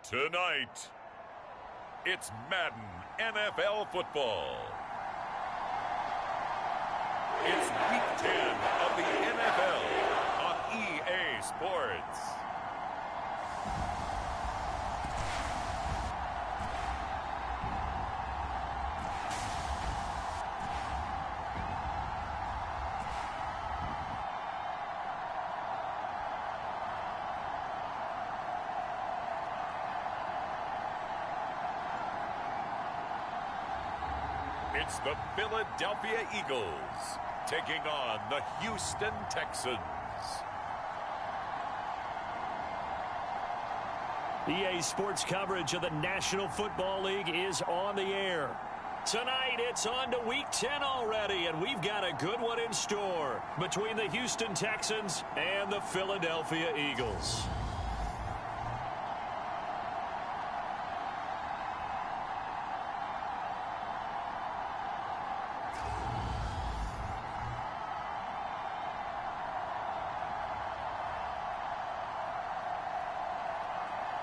Tonight, it's Madden NFL football. It's Week 10 of the NFL on EA Sports. It's the Philadelphia Eagles taking on the Houston Texans. EA Sports coverage of the National Football League is on the air. Tonight, it's on to Week 10 already, and we've got a good one in store between the Houston Texans and the Philadelphia Eagles.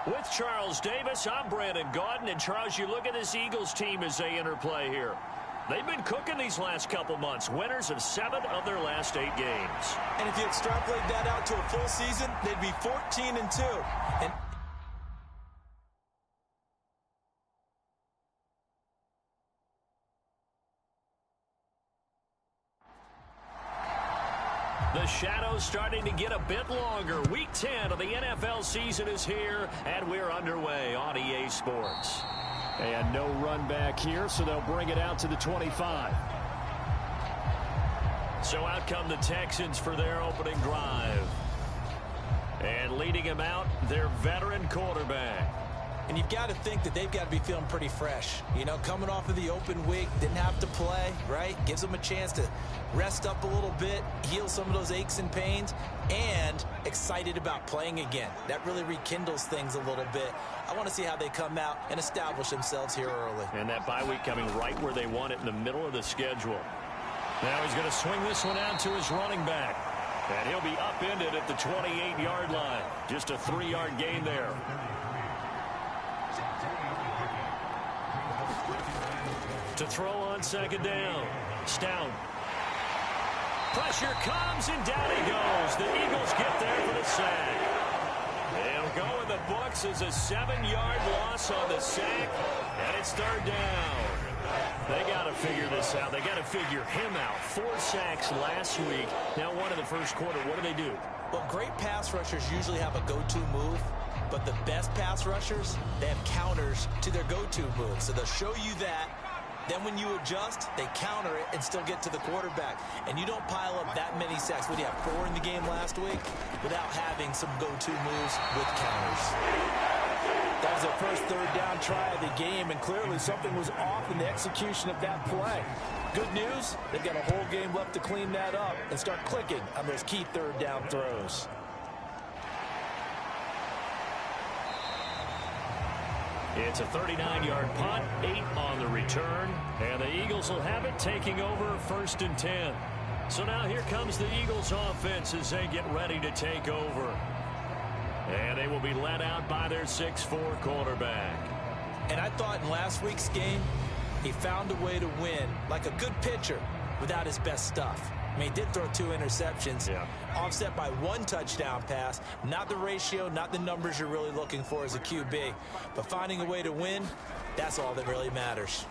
With Charles Davis, I'm Brandon Gaudin. And Charles, you look at this Eagles team as they interplay here. They've been cooking these last couple months. Winners of 7 of their last 8 games. And if you extrapolate that out to a full season, they'd be 14-2. And the shadow's starting to get a bit longer. Week 10 of the NFL season is here, and we're underway on EA Sports. And no run back here, so they'll bring it out to the 25. So out come the Texans for their opening drive. And leading them out, their veteran quarterback. And you've got to think that they've got to be feeling pretty fresh. You know, coming off of the open week, didn't have to play, right? Gives them a chance to rest up a little bit, heal some of those aches and pains, and excited about playing again. That really rekindles things a little bit. I want to see how they come out and establish themselves here early. And that bye week coming right where they want it, in the middle of the schedule. Now he's going to swing this one out to his running back. And he'll be upended at the 28-yard line. Just a 3-yard gain there. To throw on second down. Stout. Pressure comes, and down he goes. The Eagles get there for the sack. It'll go in the books as a 7-yard loss on the sack, and it's 3rd down. They got to figure this out. They got to figure him out. 4 sacks last week. Now 1 in the first quarter. What do? Well, great pass rushers usually have a go-to move, but the best pass rushers, they have counters to their go-to move. So they'll show you that. Then when you adjust, they counter it and still get to the quarterback. And you don't pile up that many sacks. What do you have, 4 in the game last week? Without having some go-to moves with counters. That was their first 3rd down try of the game, and clearly something was off in the execution of that play. Good news, they've got a whole game left to clean that up and start clicking on those key 3rd down throws. It's a 39-yard punt, 8 on the return, and the Eagles will have it, taking over 1st and 10. So now here comes the Eagles offense as they get ready to take over. And they will be led out by their 6'4" quarterback. And I thought in last week's game, he found a way to win, like a good pitcher, without his best stuff. I mean, he did throw 2 interceptions, offset by 1 touchdown pass. Not the ratio, not the numbers you're really looking for as a QB. But finding a way to win, that's all that really matters.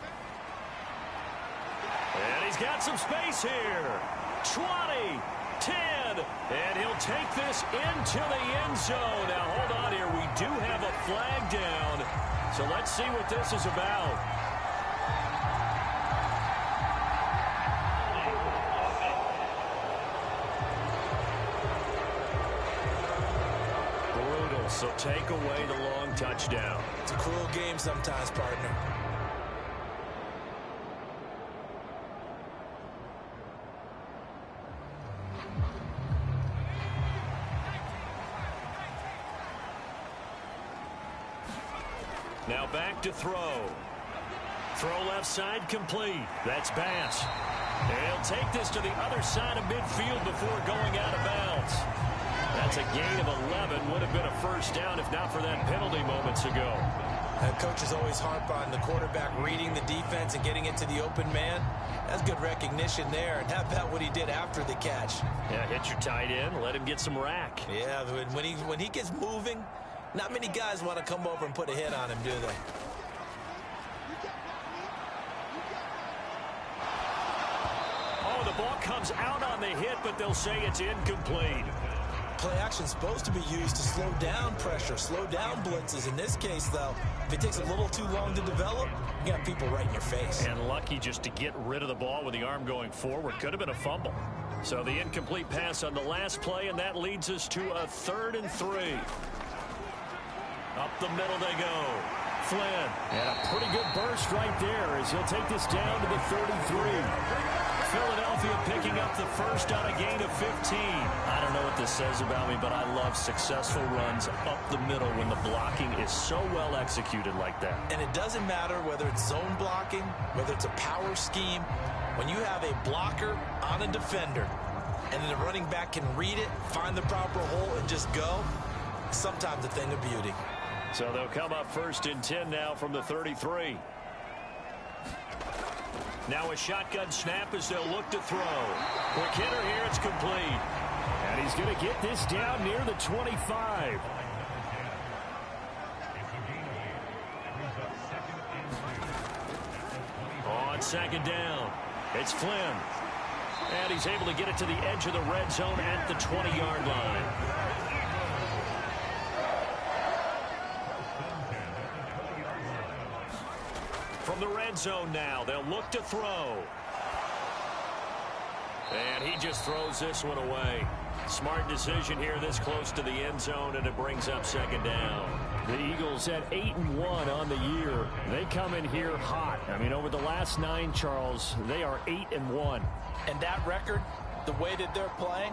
And he's got some space here. 20, 10, and he'll take this into the end zone. Now, hold on here. We do have a flag down, so let's see what this is about. So take away the long touchdown. It's a cruel game sometimes, partner. Now back to throw. Throw left side complete. That's Bass. And he'll take this to the other side of midfield before going out of bounds. That's a gain of 11. Would have been a first down if not for that penalty moments ago. Coaches always harp on the quarterback reading the defense and getting it to the open man. That's good recognition there. And how about what he did after the catch? Yeah, hit your tight end, let him get some rack. Yeah, when he gets moving, not many guys want to come over and put a hit on him, do they? Oh, the ball comes out on the hit, but they'll say it's incomplete. Play action is supposed to be used to slow down pressure, slow down blitzes. In this case, though, if it takes a little too long to develop, you got people right in your face. And lucky just to get rid of the ball with the arm going forward. Could have been a fumble. So the incomplete pass on the last play, and that leads us to a 3rd and 3. Up the middle they go. Flynn. And a pretty good burst right there as he'll take this down to the 33. Philadelphia picking up the first on a gain of 15. I don't know what this says about me, but I love successful runs up the middle when the blocking is so well executed like that. And it doesn't matter whether it's zone blocking, whether it's a power scheme. When you have a blocker on a defender and the running back can read it, find the proper hole, and just go, sometimes a thing of beauty. So they'll come up 1st and 10 now from the 33. Now a shotgun snap as they'll look to throw. Quick hitter here, it's complete. And he's going to get this down near the 25. On 2nd down, it's Flynn. And he's able to get it to the edge of the red zone at the 20-yard line. From the red zone now, they'll look to throw. And he just throws this one away. Smart decision here this close to the end zone, and it brings up 2nd down. The Eagles at 8-1 on the year. They come in here hot. I mean, over the last 9, Charles, they are 8-1. And that record, the way that they're playing,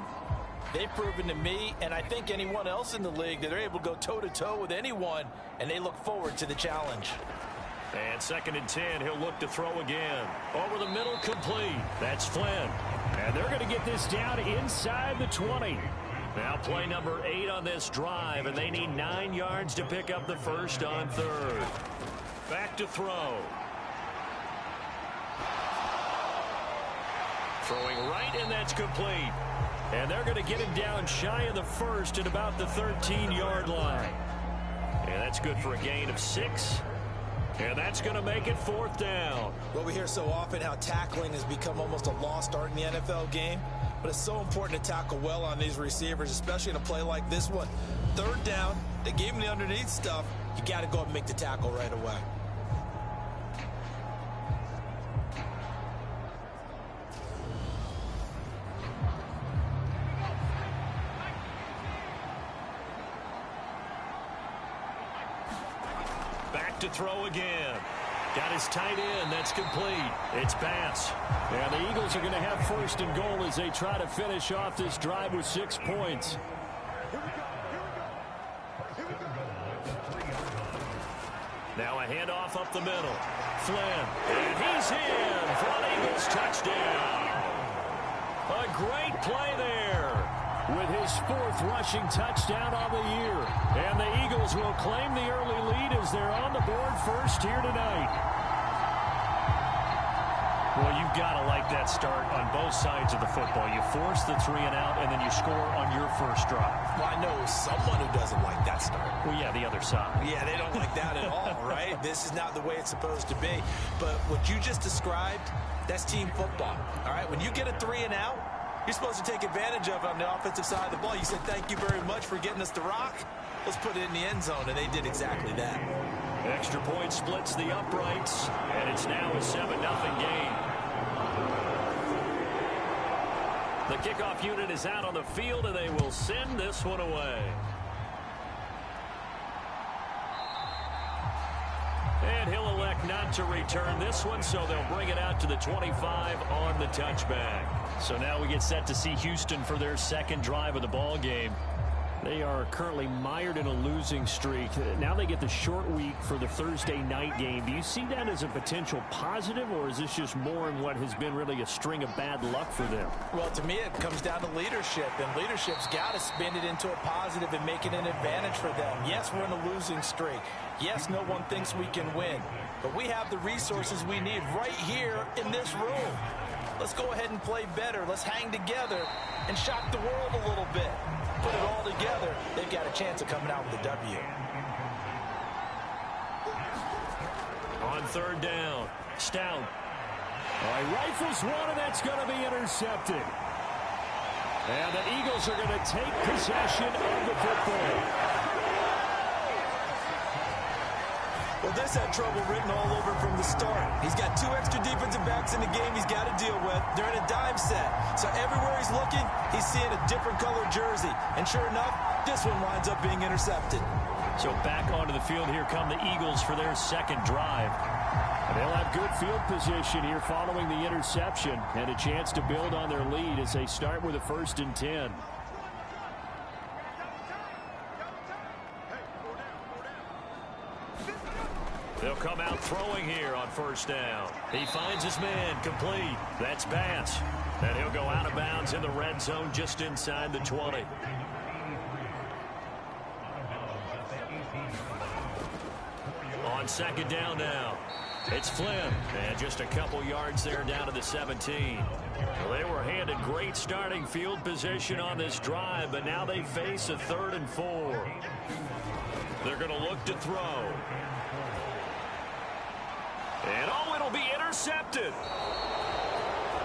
they've proven to me, and I think anyone else in the league, that they're able to go toe-to-toe with anyone, and they look forward to the challenge. And 2nd and 10, he'll look to throw again. Over the middle, complete. That's Flynn. And they're going to get this down inside the 20. Now play number 8 on this drive, and they need 9 yards to pick up the first on 3rd. Back to throw. Throwing right, and that's complete. And they're going to get him down shy of the first at about the 13-yard line. And that's good for a gain of 6. And that's going to make it 4th down. Well, we hear so often how tackling has become almost a lost art in the NFL game. But it's so important to tackle well on these receivers, especially in a play like this one. 3rd down, they gave him the underneath stuff. You got to go and make the tackle right away. Back to throw again. Got his tight end. That's complete. It's pass. And the Eagles are going to have 1st and goal as they try to finish off this drive with 6 points. Now a handoff up the middle. Flynn. And he's in for an Eagles touchdown. A great play there with his 4th rushing touchdown on the year. And the Eagles will claim the early lead as they're on the board first here tonight. Well, you've got to like that start on both sides of the football. You force the 3 and out, and then you score on your first drive. Well, I know someone who doesn't like that start. Well, yeah, the other side. Yeah, they don't like that at all, right? This is not the way it's supposed to be. But what you just described, that's team football, all right? When you get a 3 and out, you're supposed to take advantage of it on the offensive side of the ball. You said, thank you very much for getting us the rock. Let's put it in the end zone, and they did exactly that. Extra point splits the uprights, and it's now a 7-0 game. The kickoff unit is out on the field, and they will send this one away. And he'll elect not to return this one, so they'll bring it out to the 25 on the touchback. So now we get set to see Houston for their 2nd drive of the ball game. They are currently mired in a losing streak. Now they get the short week for the Thursday night game. Do you see that as a potential positive, or is this just more in what has been really a string of bad luck for them? Well, to me, it comes down to leadership, and leadership's got to spin it into a positive and make it an advantage for them. Yes, we're in a losing streak. Yes, no one thinks we can win, but we have the resources we need right here in this room. Let's go ahead and play better. Let's hang together and shock the world a little bit. Put it all together, they've got a chance of coming out with a W. On third down, Stout. All right, rifles one, and that's going to be intercepted. And the Eagles are going to take possession of the football. Well, this had trouble written all over from the start. He's got 2 extra defensive backs in the game he's got to deal with. They're in a dime set. So everywhere he's looking, he's seeing a different color jersey. And sure enough, this one winds up being intercepted. So back onto the field, here come the Eagles for their second drive. And they'll have good field position here following the interception and a chance to build on their lead as they start with a 1st and 10. They'll come out throwing here on 1st down. He finds his man, complete. That's pass. And he'll go out of bounds in the red zone just inside the 20. On 2nd down now, it's Flynn. And just a couple yards there down to the 17. Well, they were handed great starting field position on this drive, but now they face a 3rd and 4. They're going to look to throw. And oh, it'll be intercepted.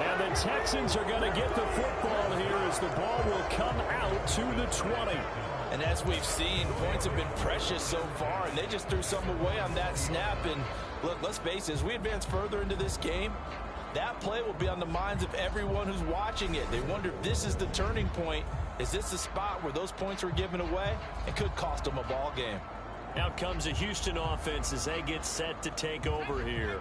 And the Texans are going to get the football here as the ball will come out to the 20. And as we've seen, points have been precious so far, and they just threw some away on that snap. And look, let's face it, as we advance further into this game, that play will be on the minds of everyone who's watching it. They wonder if this is the turning point. Is this the spot where those points were given away? It could cost them a ball game. Out comes the Houston offense as they get set to take over here.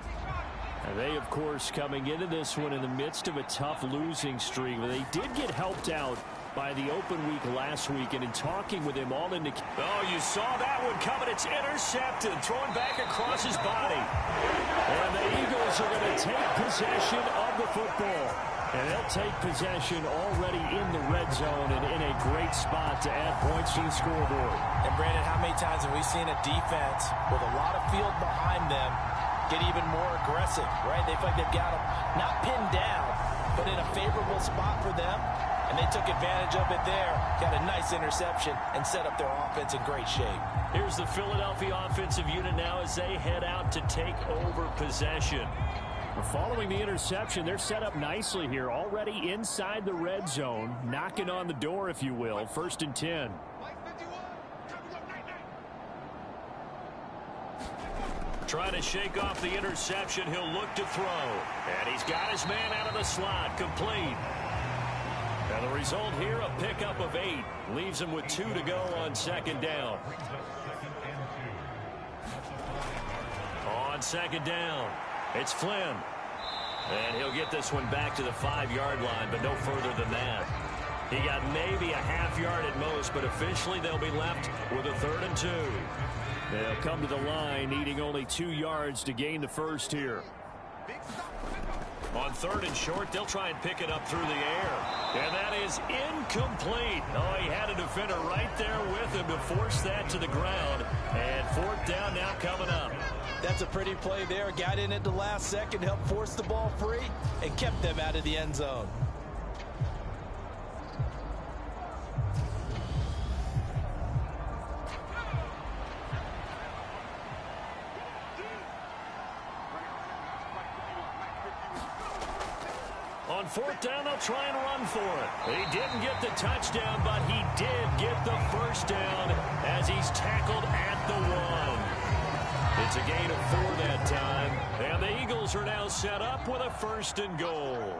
And they, of course, coming into this one in the midst of a tough losing streak. They did get helped out by the open week last week, and in talking with him all into... Oh, you saw that one coming. It's intercepted, thrown back across his body. And the Eagles are going to take possession of the football. And they'll take possession already in the red zone and in a great spot to add points to the scoreboard. And, Brandon, how many times have we seen a defense with a lot of field behind them get even more aggressive, right? They feel like they've got them not pinned down, but in a favorable spot for them. And they took advantage of it there, got a nice interception, and set up their offense in great shape. Here's the Philadelphia offensive unit now as they head out to take over possession. Following the interception, they're set up nicely here, already inside the red zone, knocking on the door, if you will. 1st and 10. Trying to shake off the interception, he'll look to throw. And he's got his man out of the slot, complete. And the result here, a pickup of 8. Leaves him with 2 to go on 2nd down. On 2nd down, it's Flynn. And he'll get this one back to the 5-yard line, but no further than that. He got maybe a half yard at most, but officially they'll be left with a 3rd and 2. They'll come to the line, needing only 2 yards to gain the first here. On 3rd and short, they'll try and pick it up through the air. And that is incomplete. Oh, he had a defender right there with him to force that to the ground. And 4th down now coming up. That's a pretty play there. Got in at the last second, helped force the ball free, and kept them out of the end zone. On 4th down, they'll try and run for it. He didn't get the touchdown, but he did get the 1st down as he's tackled at the 1. It's a gain of 4 that time, and the Eagles are now set up with a 1st and goal.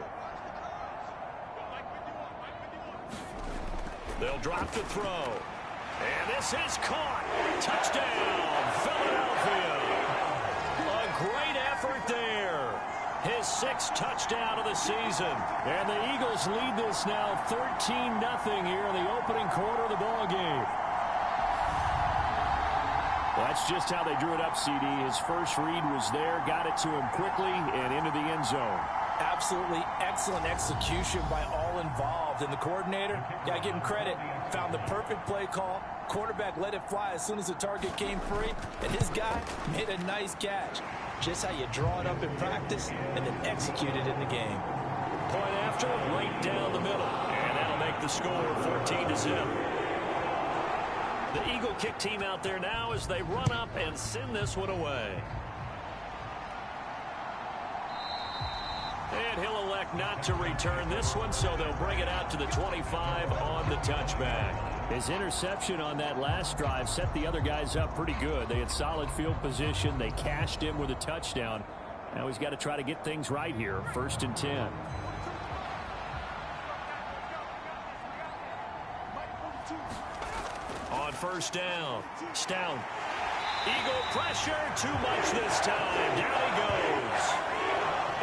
They'll drop to throw, and this is caught. Touchdown, Philadelphia. A great effort there. His 6th touchdown of the season. And the Eagles lead this now 13-0 here in the opening quarter of the ball game. That's just how they drew it up, CD. His first read was there, got it to him quickly, and into the end zone. Absolutely excellent execution by all involved. And the coordinator, got to give him credit, found the perfect play call. Quarterback let it fly as soon as the target came free, and his guy made a nice catch. Just how you draw it up in practice and then execute it in the game. Point after, right down the middle. And that'll make the score 14-0. The Eagle kick team out there now as they run up and send this one away. And he'll elect not to return this one, so they'll bring it out to the 25 on the touchback. His interception on that last drive set the other guys up pretty good. They had solid field position. They cashed him with a touchdown. Now he's got to try to get things right here. 1st and 10. On 1st down, Stout. Eagle pressure, too much this time. Down he goes.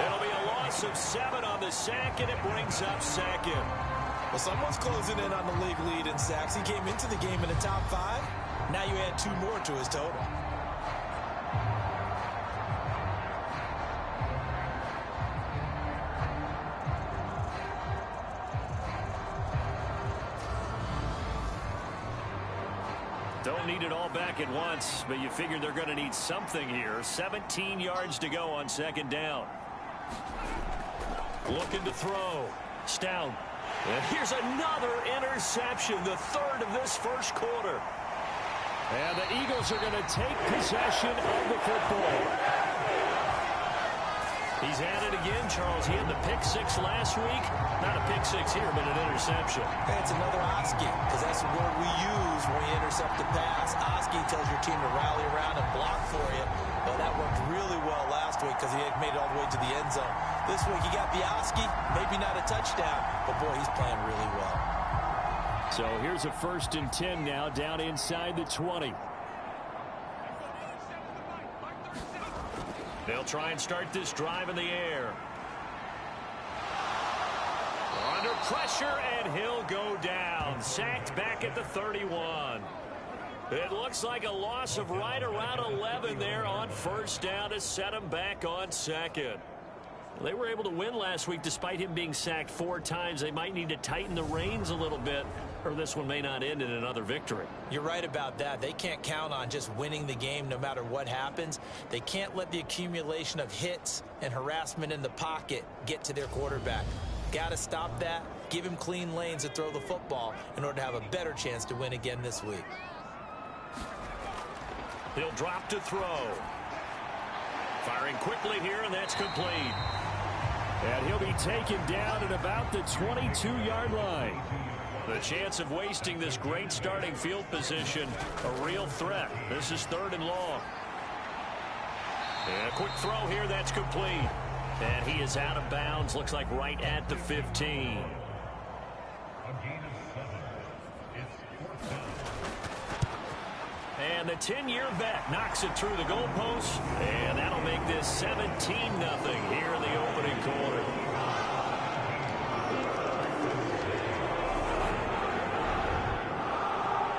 It'll be a loss of 7 on the sack, and it brings up 2nd. Well, someone's closing in on the league lead in sacks. He came into the game in the top 5. Now you add 2 more to his total. Don't need it all back at once, but you figure they're going to need something here. 17 yards to go on 2nd down. Looking to throw. Stout. And here's another interception, the 3rd of this first quarter. And the Eagles are going to take possession of the football. He's at it again, Charles. He had the pick 6 last week. Not a pick 6 here, but an interception. Hey, it's another Oski, because that's the word we use when we intercept the pass. Oski tells your team to rally around and block for you. Well, that worked really well last week because he had made it all the way to the end zone. This week he got the Oski, maybe not a touchdown, but boy, he's playing really well. So here's a 1st and 10 now, down inside the 20. They'll try and start this drive in the air. Under pressure, and he'll go down. Sacked back at the 31. It looks like a loss of right around 11 there on 1st down to set him back on 2nd. They were able to win last week despite him being sacked 4 times. They might need to tighten the reins a little bit, or this one may not end in another victory. You're right about that. They can't count on just winning the game no matter what happens. They can't let the accumulation of hits and harassment in the pocket get to their quarterback. Got to stop that, give him clean lanes to throw the football in order to have a better chance to win again this week. He'll drop to throw. Firing quickly here, and that's complete. And he'll be taken down at about the 22-yard line. The chance of wasting this great starting field position, a real threat. This is 3rd and long. And a quick throw here, that's complete. And he is out of bounds, looks like right at the 15. And the 10-year vet knocks it through the goalpost, and that'll make this 17-0 here in the opening quarter.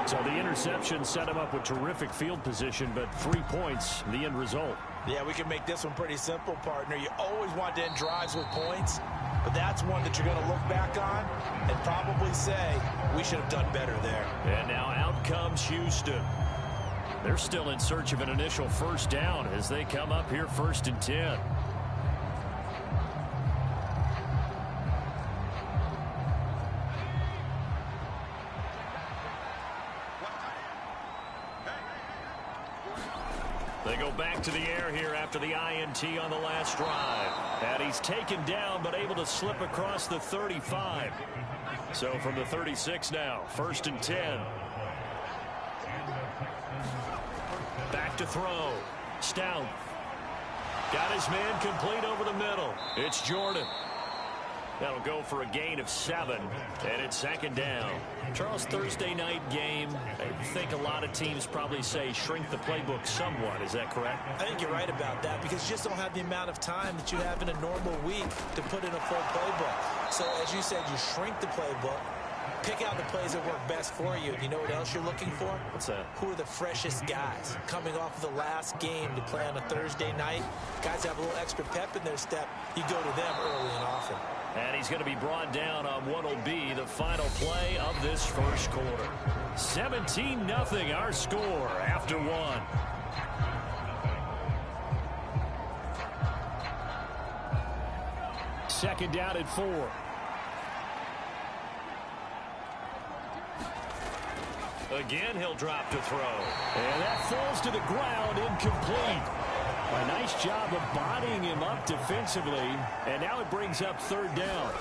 So the interception set him up with terrific field position, but 3 points, the end result. Yeah, we can make this one pretty simple, partner. You always want to end drives with points, but that's one that you're going to look back on and probably say, we should have done better there. And now out comes Houston. They're still in search of an initial 1st down as they come up here 1st and 10. They go back to the air here after the INT on the last drive. And he's taken down but able to slip across the 35. So from the 36 now, 1st and 10. Back to throw. Stout. Got his man complete over the middle. It's Jordan. That'll go for a gain of 7, and it's second down. Charles, Thursday night game, I think a lot of teams probably say shrink the playbook somewhat. Is that correct? I think you're right about that because you just don't have the amount of time that you have in a normal week to put in a full playbook. So, as you said, you shrink the playbook, pick out the plays that work best for you. You know what else you're looking for? What's that? Who are the freshest guys coming off of the last game to play on a Thursday night? Guys have a little extra pep in their step. You go to them early and often. And he's going to be brought down on what will be the final play of this first quarter. 17-0 our score after 1. Second down at 4. Again, he'll drop to throw. And that falls to the ground, incomplete. A nice job of bodying him up defensively, and now it brings up third down.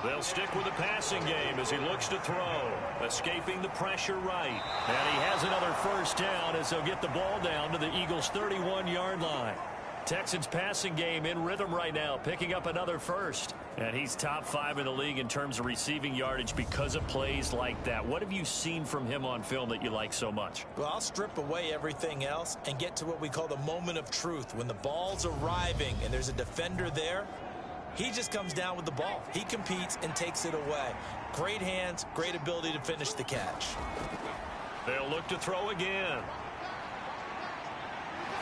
They'll stick with the passing game as he looks to throw, escaping the pressure right. And he has another first down as they'll get the ball down to the Eagles' 31-yard line. Texans passing game in rhythm right now, picking up another first. And he's top 5 in the league in terms of receiving yardage because of plays like that. What have you seen from him on film that you like so much? Well, I'll strip away everything else and get to what we call the moment of truth. When the ball's arriving and there's a defender there, he just comes down with the ball. He competes and takes it away. Great hands, great ability to finish the catch. They'll look to throw again.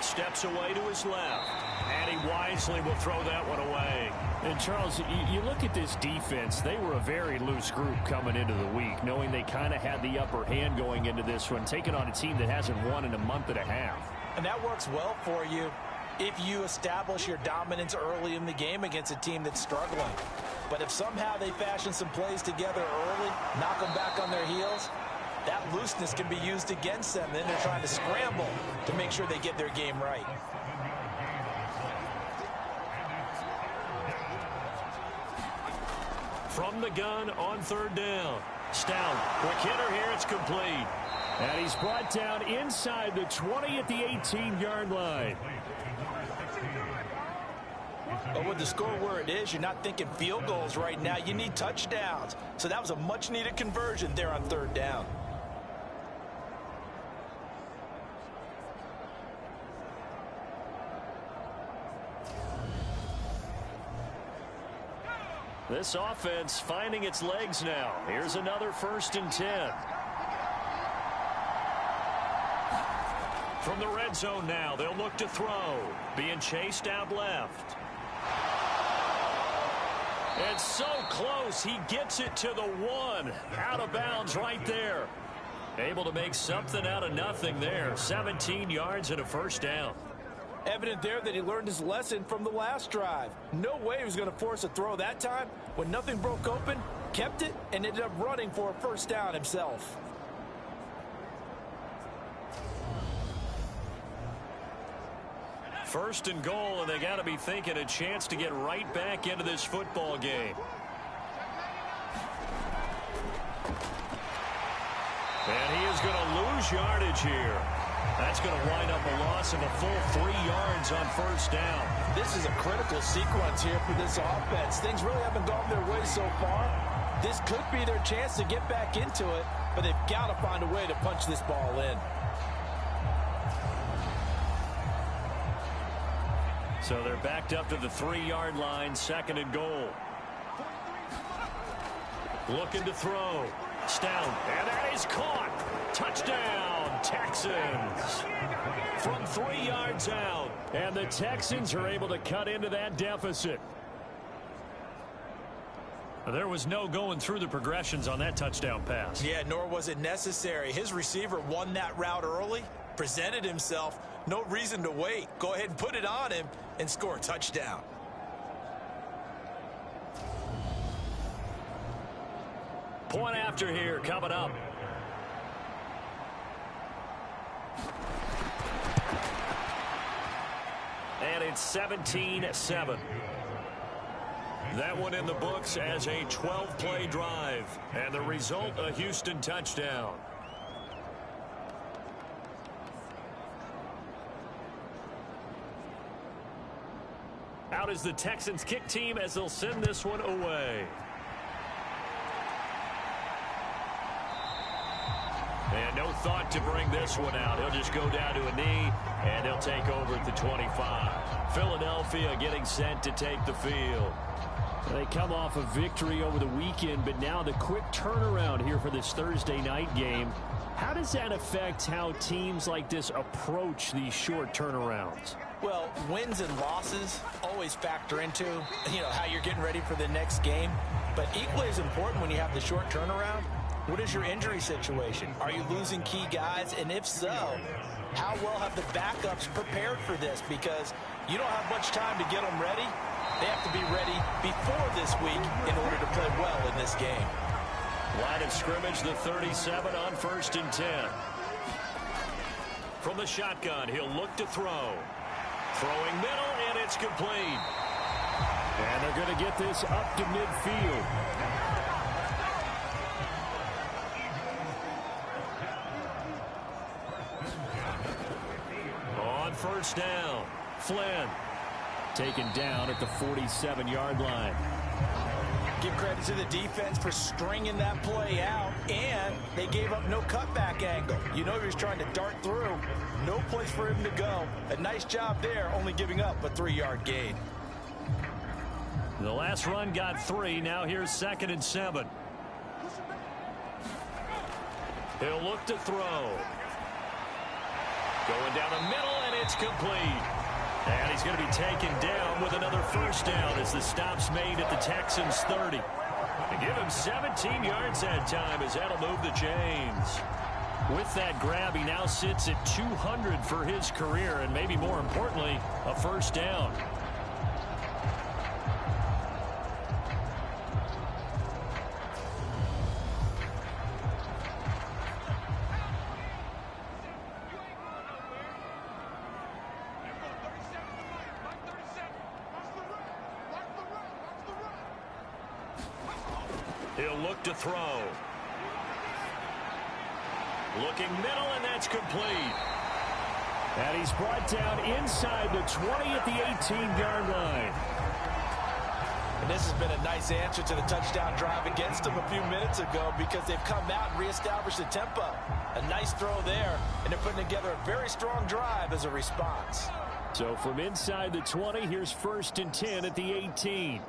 Steps away to his left, and he wisely will throw that one away. And Charles, you look at this defense, they were a very loose group coming into the week, knowing they kind of had the upper hand going into this one, taking on a team that hasn't won in a month and a half. And that works well for you if you establish your dominance early in the game against a team that's struggling. But if somehow they fashion some plays together early, knock them back on their heels, that looseness can be used against them. Then they're trying to scramble to make sure they get their game right. From the gun on third down. Stout, quick hitter here, it's complete. And he's brought down inside the 20 at the 18-yard line. But with the score where it is, you're not thinking field goals right now. You need touchdowns. So that was a much-needed conversion there on third down. This offense finding its legs now. Here's another 1st and 10. From the red zone now, they'll look to throw. Being chased out left. It's so close, he gets it to the 1. Out of bounds right there. Able to make something out of nothing there. 17 yards and a first down. Evident there that he learned his lesson from the last drive. No way he was going to force a throw that time. When nothing broke open, kept it, and ended up running for a first down himself. First and goal, and they got to be thinking a chance to get right back into this football game. And he is going to lose yardage here. That's going to wind up a loss of a full 3 yards on first down. This is a critical sequence here for this offense. Things really haven't gone their way so far. This could be their chance to get back into it, but they've got to find a way to punch this ball in. So they're backed up to the 3-yard line, 2nd and goal. Looking to throw. Stout, and that is caught. Touchdown, Texans. From 3 yards out. And the Texans are able to cut into that deficit. There was no going through the progressions on that touchdown pass. Yeah, nor was it necessary. His receiver won that route early, presented himself. No reason to wait. Go ahead and put it on him and score a touchdown. Point after here coming up. And it's 17-7. That one in the books as a 12-play drive. And the result, a Houston touchdown. Out is the Texans kick team as they'll send this one away. And no thought to bring this one out. He'll just go down to a knee, and he'll take over at the 25. Philadelphia getting sent to take the field. They come off a victory over the weekend, but now the quick turnaround here for this Thursday night game. How does that affect how teams like this approach these short turnarounds? Well, wins and losses always factor into, how you're getting ready for the next game. But equally as important when you have the short turnaround, what is your injury situation? Are you losing key guys? And if so, how well have the backups prepared for this? Because you don't have much time to get them ready. They have to be ready before this week in order to play well in this game. Line of scrimmage, the 37 on 1st and 10. From the shotgun, he'll look to throw. Throwing middle, and it's complete. And they're going to get this up to midfield. On 1st down, Flynn. Taken down at the 47-yard line. Give credit to the defense for stringing that play out, and they gave up no cutback angle. He was trying to dart through. No place for him to go. A nice job there, only giving up a 3-yard gain. The last run got 3. Now here's 2nd and 7. He'll look to throw. Going down the middle, and it's complete. And he's going to be taken down with another 1st down as the stop's made at the Texans' 30. They give him 17 yards that time as that'll move the chains. With that grab, he now sits at 200 for his career, and maybe more importantly, a 1st down. He'll look to throw. Looking middle, and that's complete. And he's brought down inside the 20 at the 18-yard line. And this has been a nice answer to the touchdown drive against them a few minutes ago because they've come out and reestablished the tempo. A nice throw there, and they're putting together a very strong drive as a response. So from inside the 20, here's 1st and 10 at the 18.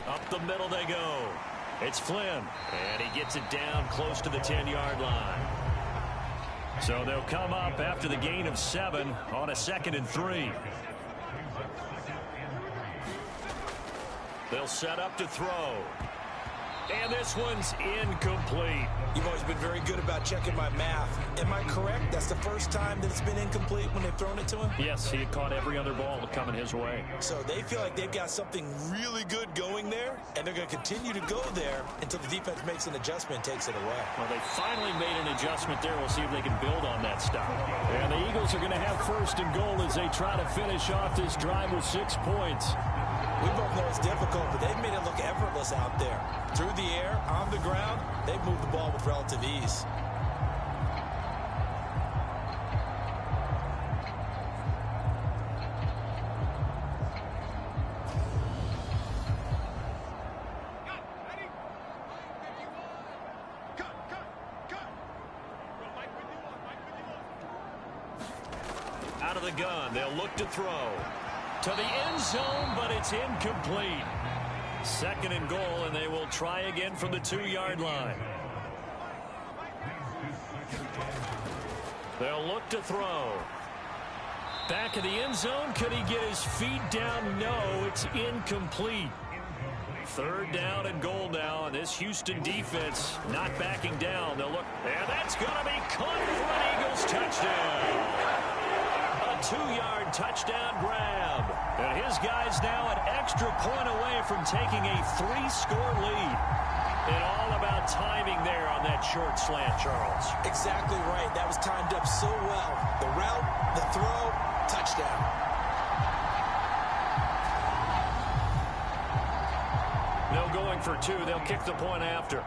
Up the middle they go. It's Flynn, and he gets it down close to the 10-yard line. So they'll come up after the gain of 7 on a 2nd and 3. They'll set up to throw. And this one's incomplete. You've always been very good about checking my math. Am I correct? That's the first time that it's been incomplete when they've thrown it to him? Yes, he had caught every other ball coming his way. So they feel like they've got something really good going there, and they're going to continue to go there until the defense makes an adjustment and takes it away. Well, they finally made an adjustment there. We'll see if they can build on that stuff. And the Eagles are going to have 1st and goal as they try to finish off this drive with 6 points. We both know it's difficult, but they've made it look effortless out there. Through the air, on the ground, they've moved the ball with relative ease. Out of the gun, they'll look to throw. To the end zone, but it's incomplete. 2nd and goal, and they will try again from the 2-yard line. They'll look to throw. Back of the end zone. Could he get his feet down? No, it's incomplete. 3rd down and goal now, and this Houston defense not backing down. They'll look, and that's going to be caught for an Eagles touchdown. A 2-yard touchdown grab. And his guy's now an extra point away from taking a 3-score lead. And all about timing there on that short slant, Charles. Exactly right. That was timed up so well. The route, the throw, touchdown. No going for 2. They'll kick the point after.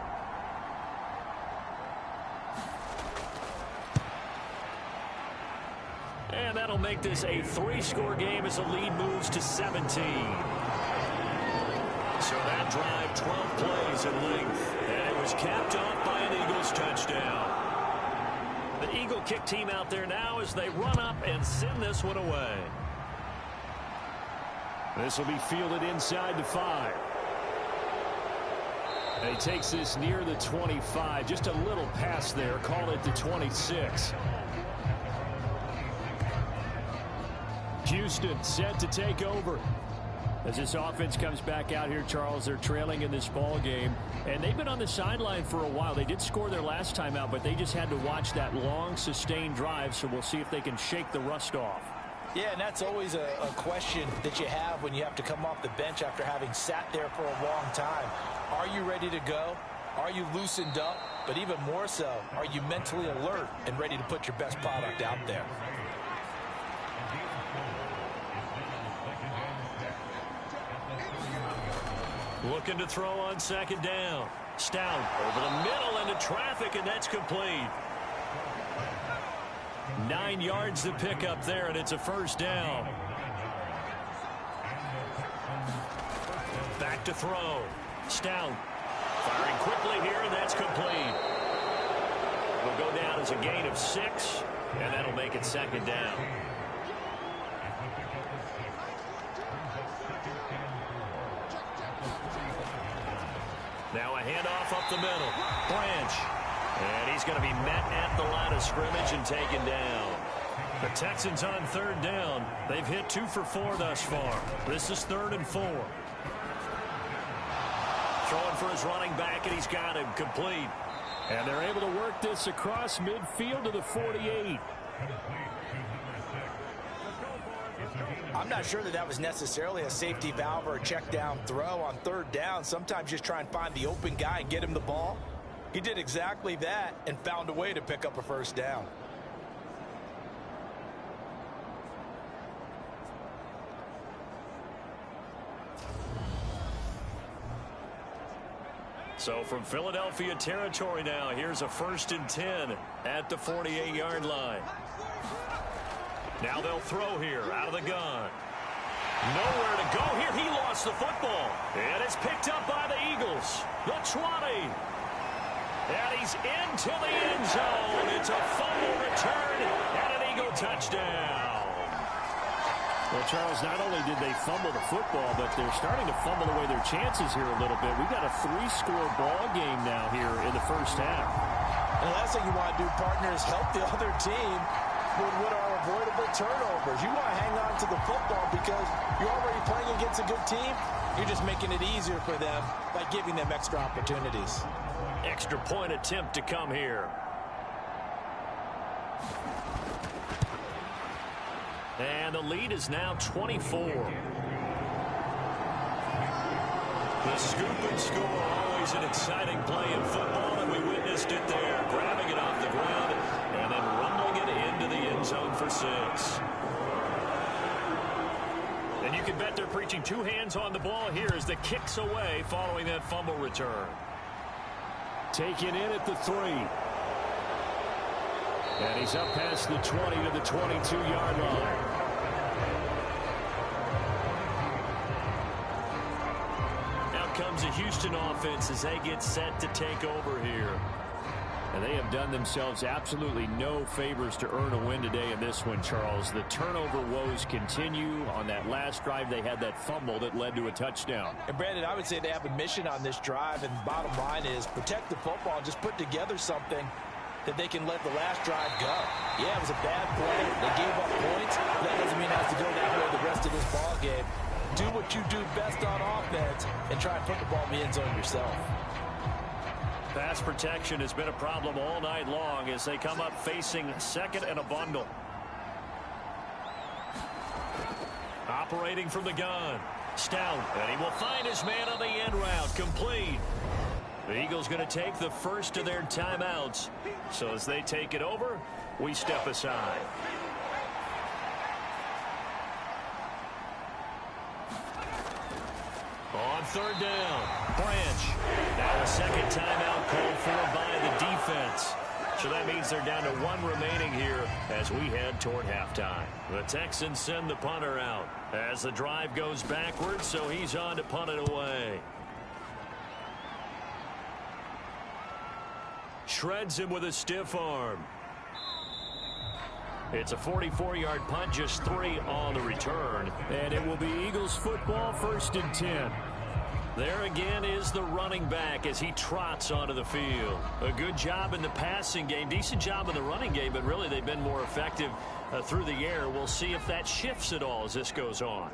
And that'll make this a 3-score game as the lead moves to 17. So that drive, 12 plays in length. And it was capped off by an Eagles touchdown. The Eagle kick team out there now as they run up and send this one away. This will be fielded inside the 5. And he takes this near the 25. Just a little pass there. Call it the 26. Houston set to take over. As this offense comes back out here, Charles, they're trailing in this ball game. And they've been on the sideline for a while. They did score their last time out, but they just had to watch that long, sustained drive. So we'll see if they can shake the rust off. Yeah, and that's always a question that you have when you have to come off the bench after having sat there for a long time. Are you ready to go? Are you loosened up? But even more so, are you mentally alert and ready to put your best product out there? Looking to throw on second down. Stout over the middle into traffic, and that's complete. 9 yards to pick up there, and it's a first down. Back to throw. Stout firing quickly here, and that's complete. Will go down as a gain of 6, and that'll make it second down. Now a handoff up the middle. Branch. And he's going to be met at the line of scrimmage and taken down. The Texans on third down. They've hit 2 for 4 thus far. This is 3rd and 4. Throwing for his running back, and he's got him complete. And they're able to work this across midfield to the 48. I'm not sure that was necessarily a safety valve or a check down throw on third down. Sometimes just try and find the open guy and get him the ball. He did exactly that and found a way to pick up a first down. So from Philadelphia territory now, here's a 1st and 10 at the 48-yard line. Now they'll throw here out of the gun. Nowhere to go here. He lost the football. And it's picked up by the Eagles. The 20. And he's into the end zone. It's a fumble return and an Eagle touchdown. Well, Charles, not only did they fumble the football, but they're starting to fumble away their chances here a little bit. We've got a 3-score ball game now here in the first half. And the last thing you want to do, partner, is help the other team with what are avoidable turnovers. You want to hang on to the football because you're already playing against a good team. You're just making it easier for them by giving them extra opportunities. Extra point attempt to come here. And the lead is now 24. The scoop and score, always an exciting play in football, and we witnessed it there, grabbing it off the ground and then rumbling it into the end zone for 6. And you can bet they're preaching 2 hands on the ball here as the kick's away following that fumble return. Taken in at the 3. And he's up past the 20 to the 22-yard line. Out comes the Houston offense as they get set to take over here. And they have done themselves absolutely no favors to earn a win today in this one, Charles. The turnover woes continue. On that last drive, they had that fumble that led to a touchdown. And, Brandon, I would say they have a mission on this drive, and the bottom line is protect the football. Just put together something that they can let the last drive go. Yeah, it was a bad play. They gave up points. That doesn't mean it has to go that way the rest of this ball game. Do what you do best on offense and try and put the ball in the end zone yourself. Pass protection has been a problem all night long as they come up facing 2nd and a bundle. Operating from the gun. Stout, and he will find his man on the end route. Complete. The Eagles going to take the first of their timeouts. So as they take it over, we step aside. On third down, Branch. Now a second timeout called for by the defense. So that means they're down to 1 remaining here as we head toward halftime. The Texans send the punter out as the drive goes backwards, so he's on to punt it away. Shreds him with a stiff arm. It's a 44-yard punt, just 3 on the return. And it will be Eagles football, 1st and 10. There again is the running back as he trots onto the field. A good job in the passing game, decent job in the running game, but really they've been more effective through the air. We'll see if that shifts at all as this goes on.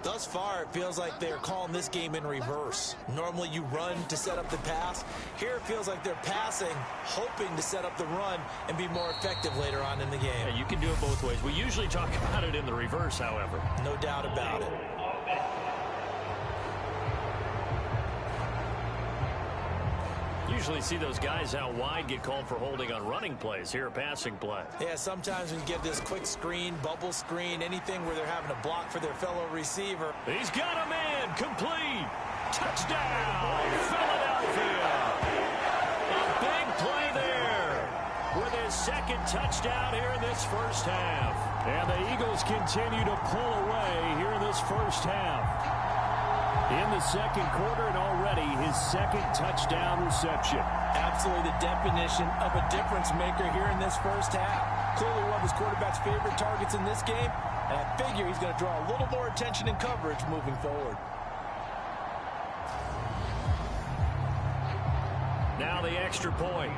Thus far, it feels like they're calling this game in reverse. Normally you run to set up the pass. Here it feels like they're passing, hoping to set up the run and be more effective later on in the game. Yeah, you can do it both ways. We usually talk about it in the reverse, however. No doubt about it. Usually see those guys out wide get called for holding on running plays. Here, a passing play. Yeah, sometimes when you get this quick screen, bubble screen, anything where they're having to block for their fellow receiver. He's got a man. Complete. Touchdown, Philadelphia. A big play there with his 2nd touchdown here in this first half. And the Eagles continue to pull away here in this first half. In the 2nd quarter, and already his 2nd touchdown reception. Absolutely the definition of a difference maker here in this first half. Clearly one of his quarterback's favorite targets in this game, and I figure he's going to draw a little more attention and coverage moving forward. Now the extra point.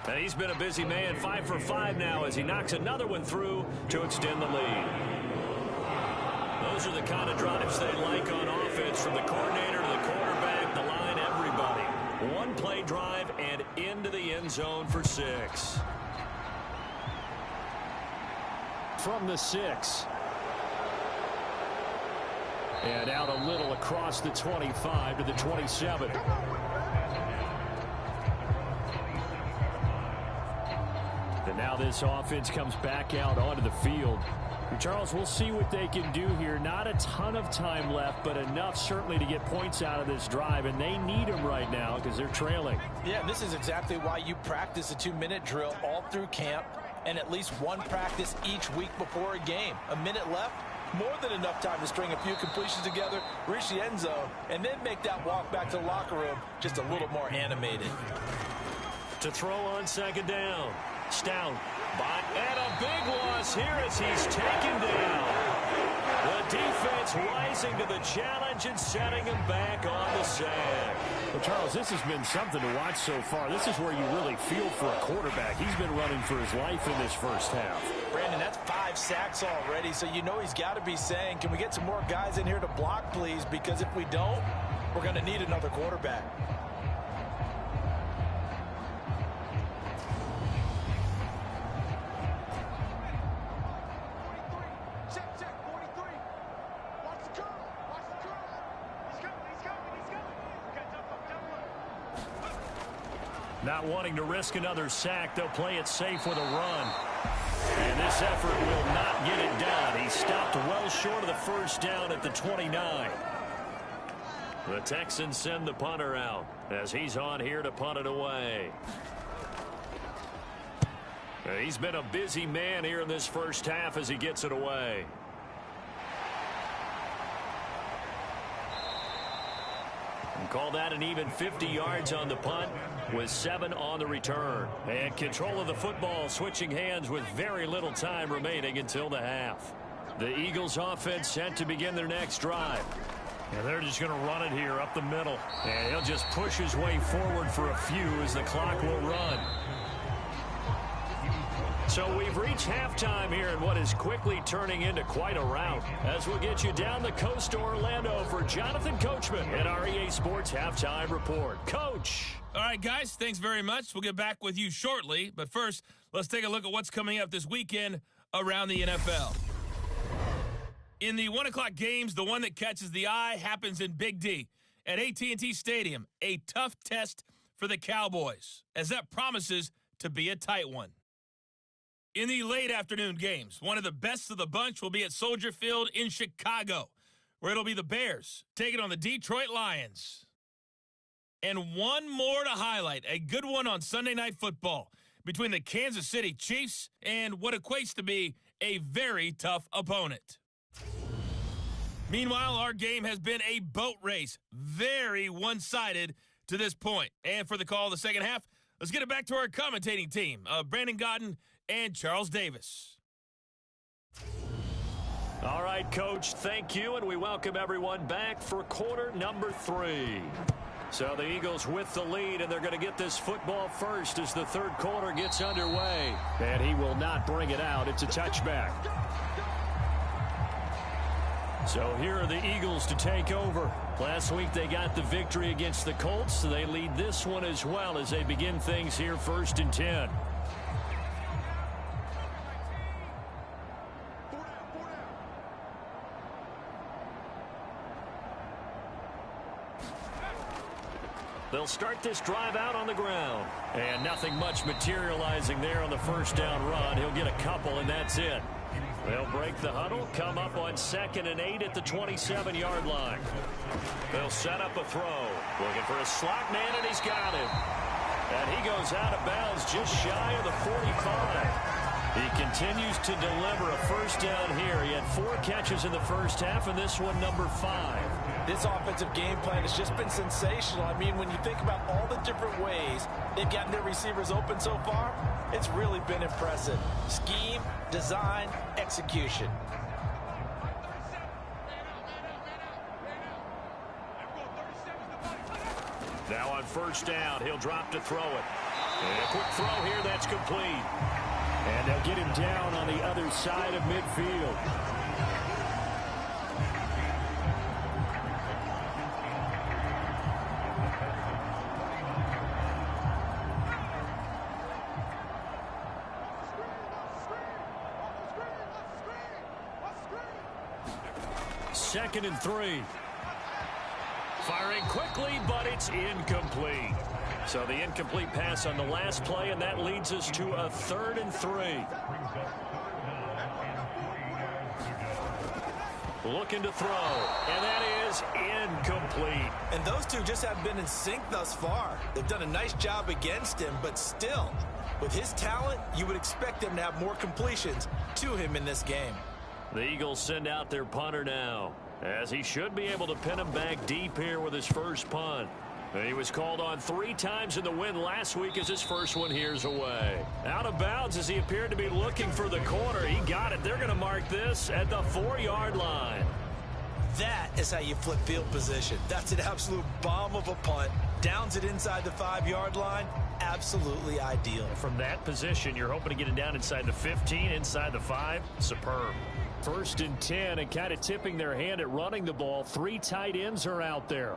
And he's been a busy man, 5 for 5 now as he knocks another one through to extend the lead. Those are the kind of drives they like on offense, from the coordinator to the quarterback, the line, everybody. 1-play drive and into the end zone for 6. From the 6. And out a little across the 25 to the 27. And now this offense comes back out onto the field. Charles, we'll see what they can do here. Not a ton of time left, but enough certainly to get points out of this drive, and they need them right now because they're trailing. Yeah, this is exactly why you practice a 2-minute drill all through camp and at least one practice each week before a game. A minute left, more than enough time to string a few completions together, reach the end zone, and then make that walk back to the locker room just a little more animated. To throw on 2nd down. Stout, and a big loss here as he's taken down. The defense rising to the challenge and setting him back on the sack. Well, Charles, this has been something to watch so far. This is where you really feel for a quarterback. He's been running for his life in this first half. Brandon, that's 5 sacks already, so you know he's got to be saying, can we get some more guys in here to block, please? Because if we don't, we're going to need another quarterback. Not wanting to risk another sack, they'll play it safe with a run. And this effort will not get it done. He stopped well short of the first down at the 29. The Texans send the punter out as he's on here to punt it away. He's been a busy man here in this first half as he gets it away. And call that an even 50 yards on the punt with 7 on the return. And control of the football switching hands with very little time remaining until the half. The Eagles offense set to begin their next drive. And they're just going to run it here up the middle. And he'll just push his way forward for a few as the clock will run. So we've reached halftime here in what is quickly turning into quite a rout. As we'll get you down the coast to Orlando for Jonathan Coachman at our EA Sports Halftime Report. Coach. All right, guys, thanks very much. We'll get back with you shortly. But first, let's take a look at what's coming up this weekend around the NFL. In the 1 o'clock games, the one that catches the eye happens in Big D at AT&T Stadium. A tough test for the Cowboys, as that promises to be a tight one. In the late afternoon games, one of the best of the bunch will be at Soldier Field in Chicago. where it'll be the Bears taking on the Detroit Lions. And one more to highlight, a good one on Sunday Night Football between the Kansas City Chiefs and what equates to be a very tough opponent. Meanwhile, our game has been a boat race, very one-sided to this point. And for the call of the second half, let's get it back to our commentating team, Brandon Godden and Charles Davis. All right, Coach, thank you, and we welcome everyone back for quarter number 3. So the Eagles with the lead, and they're going to get this football first as the third quarter gets underway. And he will not bring it out. It's a touchback. So here are the Eagles to take over. Last week they got the victory against the Colts, so they lead this one as well as they begin things here 1st and 10. They'll start this drive out on the ground. And nothing much materializing there on the first down run. He'll get a couple, and that's it. They'll break the huddle, come up on 2nd and 8 at the 27-yard line. They'll set up a throw. Looking for a slot man, and he's got him. And he goes out of bounds just shy of the 45. He continues to deliver a first down here. He had 4 catches in the first half, and this one number 5. This offensive game plan has just been sensational. I mean, when you think about all the different ways they've gotten their receivers open so far, it's really been impressive. Scheme, design, execution. Now on first down, he'll drop to throw it. And a quick throw here, that's complete. And they'll get him down on the other side of midfield. Second and 3. Firing quickly, but it's incomplete. So the incomplete pass on the last play, and that leads us to a 3rd and 3. Looking to throw, and that is incomplete. And those two just haven't been in sync thus far. They've done a nice job against him, but still, with his talent, you would expect them to have more completions to him in this game. The Eagles send out their punter now, as he should be able to pin him back deep here with his first punt. And he was called on 3 times in the win last week as his first one here's away. Out of bounds as he appeared to be looking for the corner. He got it. They're going to mark this at the 4-yard line. That is how you flip field position. That's an absolute bomb of a punt. Downs it inside the 5-yard line. Absolutely ideal. From that position, you're hoping to get it down inside the 15, inside the 5. Superb. 1st and 10, and kind of tipping their hand at running the ball. 3 tight ends are out there.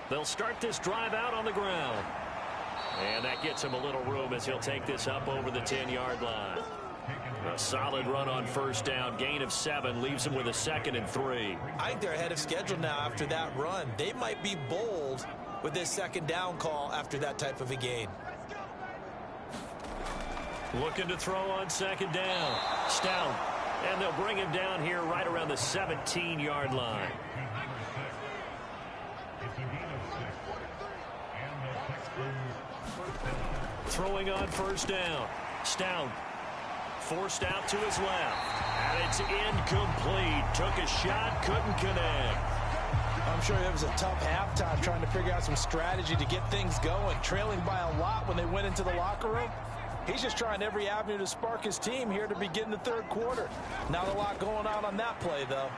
They'll start this drive out on the ground. And that gets him a little room as he'll take this up over the 10-yard line. A solid run on first down. Gain of 7 leaves him with a 2nd and 3. I think they're ahead of schedule now after that run. They might be bold with this 2nd down call after that type of a gain. Looking to throw on 2nd down. Stout. And they'll bring him down here right around the 17-yard line. Throwing on first down. Stout. Forced out to his left. And it's incomplete. Took a shot, couldn't connect. I'm sure it was a tough halftime trying to figure out some strategy to get things going. Trailing by a lot when they went into the locker room. He's just trying every avenue to spark his team here to begin the 3rd quarter. Not a lot going on that play, though.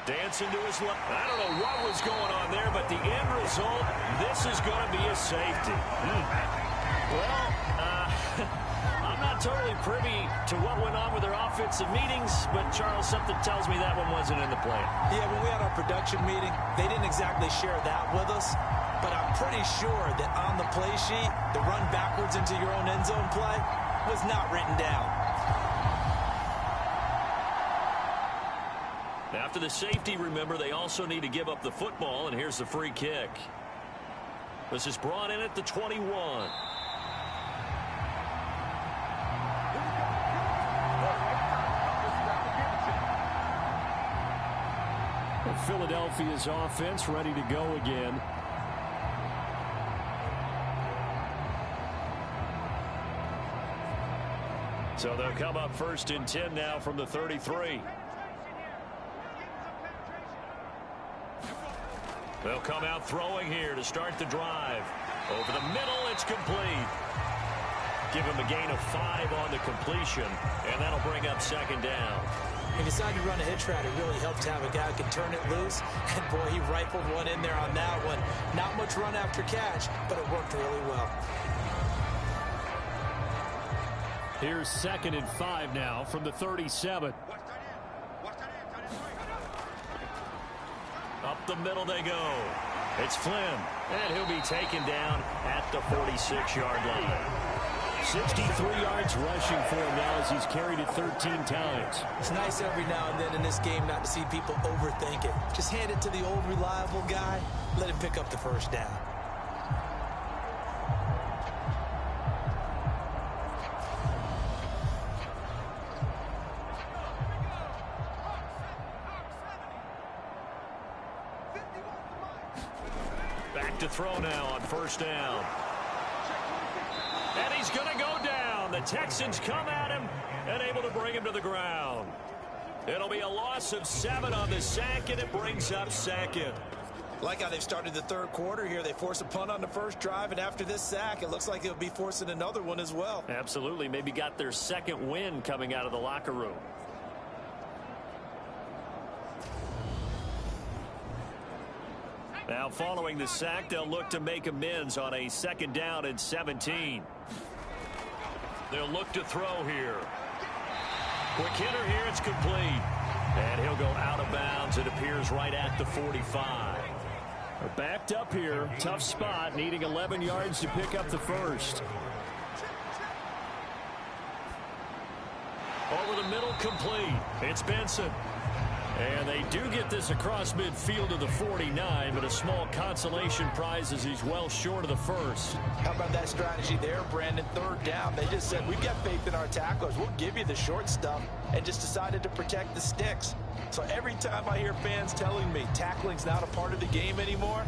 Dancing to his left. I don't know what was going on there, but the end result, this is going to be a safety. Well, I'm not totally privy to what went on with their offensive meetings, but Charles, something tells me that one wasn't in the play. Yeah, when we had our production meeting, they didn't exactly share that with us. But I'm pretty sure that on the play sheet, the run backwards into your own end zone play was not written down. After the safety, remember, they also need to give up the football, and here's the free kick. This is brought in at the 21. Philadelphia's offense ready to go again. So they'll come up 1st and 10 now from the 33. They'll come out throwing here to start the drive. Over the middle, it's complete. Give him a gain of 5 on the completion, and that'll bring up 2nd down. He decided to run a hitch route. It really helped to have a guy who can turn it loose. And, boy, he rifled one in there on that one. Not much run after catch, but it worked really well. Here's 2nd and 5 now from the 37. Up the middle they go. It's Flynn, and he'll be taken down at the 46-yard line. 63 yards rushing for him now as he's carried it 13 times. It's nice every now and then in this game not to see people overthink it. Just hand it to the old reliable guy. Let him pick up the 1st down. Back to throw now on 1st down. And he's going to go down. The Texans come at him and able to bring him to the ground. It'll be a loss of 7 on the sack, and it brings up 2nd. Like how they've started the 3rd quarter here. They force a punt on the 1st drive, and after this sack, it looks like they'll be forcing another one as well. Absolutely. Maybe got their 2nd win coming out of the locker room. Now following the sack, they'll look to make amends on a 2nd down and 17. They'll look to throw here. Quick hitter here, it's complete. And he'll go out of bounds. It appears right at the 45. They're backed up here. Tough spot, needing 11 yards to pick up the 1st. Over the middle, complete. It's Benson. And they do get this across midfield to the 49, but a small consolation prize as he's well short of the 1st. How about that strategy there, Brandon? 3rd down. They just said, we've got faith in our tacklers. We'll give you the short stuff, and just decided to protect the sticks. So every time I hear fans telling me tackling's not a part of the game anymore,